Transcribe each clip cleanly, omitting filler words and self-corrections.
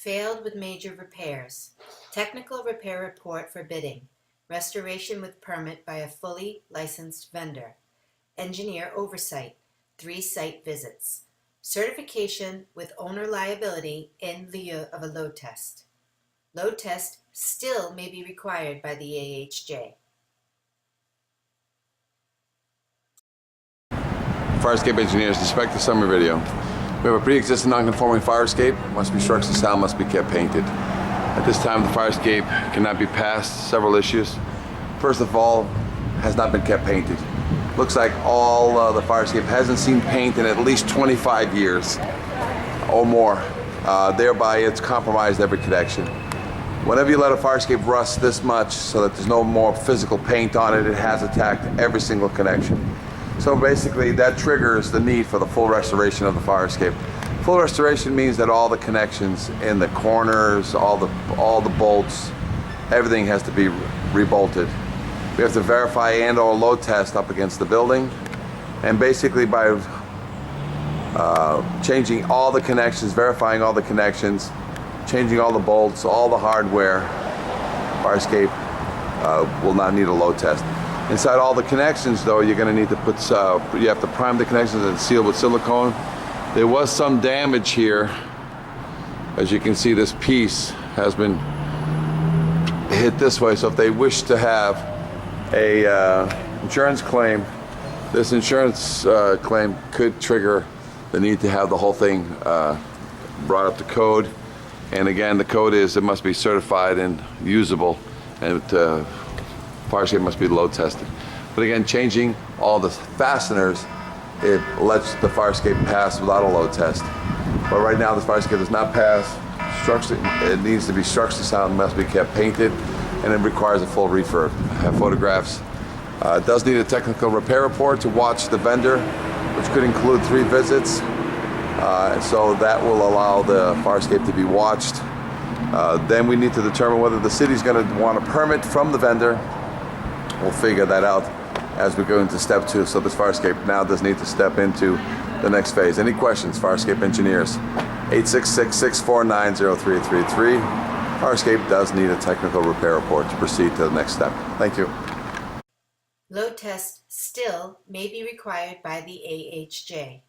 Failed with major repairs. Technical repair report for bidding. Restoration with permit by a fully licensed vendor. Engineer oversight. 3 site visits. Certification with owner liability in lieu of a load test. Load test still may be required by the AHJ. Fire escape engineers, inspect the summary video. We have a pre-existing non-conforming fire escape. Must be structurally sound, must be kept painted. At this time, the fire escape cannot be passed. Several issues. First of all, has not been kept painted. Looks like all the fire escape hasn't seen paint in at least 25 years or more. Thereby, it's compromised every connection. Whenever you let a fire escape rust this much so that there's no more physical paint on it, it has attacked every single connection. So basically that triggers the need for the full restoration of the fire escape. Full restoration means that all the connections in the corners, all the bolts, everything has to be rebolted. We have to verify and/or load test up against the building, and basically by changing all the connections, verifying all the connections, changing all the bolts, all the hardware, fire escape will not need a load test. Inside all the connections, though, you're going to need to put, you have to prime the connections and seal with silicone. There was some damage here. As you can see, this piece has been hit this way. So if they wish to have a insurance claim, this insurance claim could trigger the need to have the whole thing brought up to code. And again, the code is it must be certified and usable, and fire escape must be load tested. But again, changing all the fasteners, it lets the fire escape pass without a load test. But right now, the fire escape does not pass. Structurally, it needs to be structurally sound, must be kept painted, and it requires a full refurb. I have photographs. It does need a technical repair report to watch the vendor, which could include 3 visits. So that will allow the fire escape to be watched. Then we need to determine whether the city's going to want a permit from the vendor. We'll figure that out as we go into step 2. So this fire escape now does need to step into the next phase. Any questions, fire escape engineers? 866-649-0333. Fire escape does need a technical repair report to proceed to the next step. Thank you. Load test still may be required by the AHJ.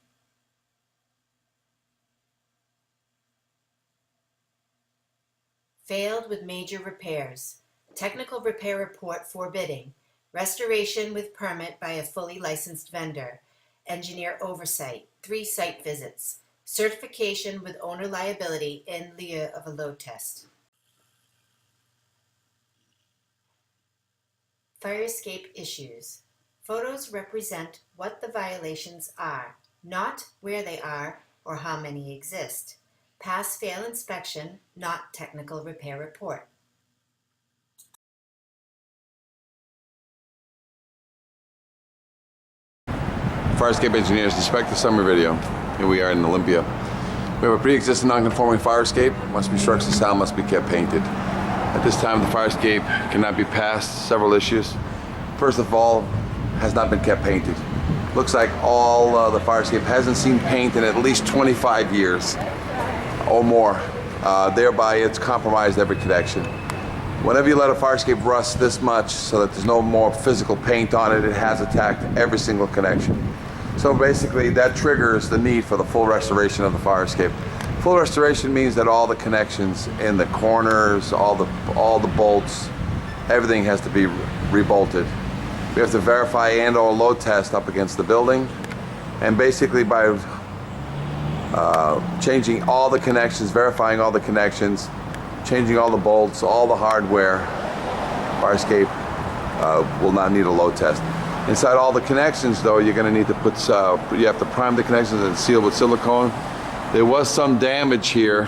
Failed with major repairs. Technical repair report for bidding. Restoration with permit by a fully licensed vendor. Engineer oversight. 3 site visits. Certification with owner liability in lieu of a load test. Fire escape issues. Photos represent what the violations are, not where they are or how many exist. Pass-fail inspection, not technical repair report. Fire escape engineers, inspect the summary video. Here we are in Olympia. We have a pre-existing non-conforming fire escape. Must be structurally sound, must be kept painted. At this time, the fire escape cannot be passed. Several issues. First of all, has not been kept painted. Looks like all the fire escape hasn't seen paint in at least 25 years or more. Thereby, it's compromised every connection. Whenever you let a fire escape rust this much so that there's no more physical paint on it, it has attacked every single connection. So basically that triggers the need for the full restoration of the fire escape. Full restoration means that all the connections in the corners, all the bolts, everything has to be rebolted. We have to verify and/or load test up against the building, and basically by changing all the connections, verifying all the connections, changing all the bolts, all the hardware, fire escape will not need a load test. Inside all the connections, though, you're going to need to put, you have to prime the connections and seal with silicone. There was some damage here.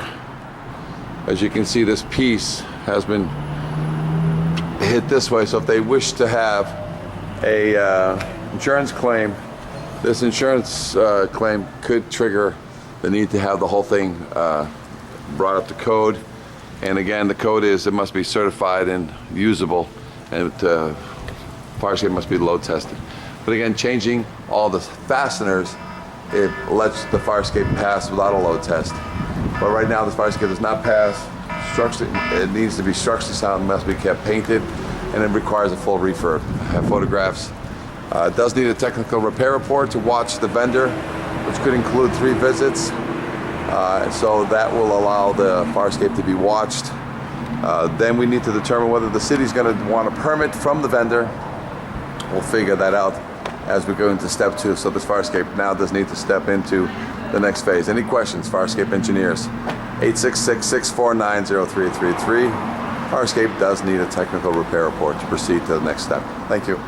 As you can see, this piece has been hit this way. So if they wish to have a insurance claim, this insurance claim could trigger the need to have the whole thing brought up to code. And again, the code is it must be certified and usable, and fire escape must be load tested. But again, changing all the fasteners, it lets the fire escape pass without a load test. But right now, the fire escape does not pass. It needs to be structurally sound, must be kept painted, and it requires a full refurb. I have photographs. It does need a technical repair report to watch the vendor, which could include 3 visits. So that will allow the fire escape to be watched. Then we need to determine whether the city's going to want a permit from the vendor. We'll figure that out as we go into step 2. So this fire escape now does need to step into the next phase. Any questions, fire escape engineers? 866-649-0333. Fire escape does need a technical repair report to proceed to the next step. Thank you.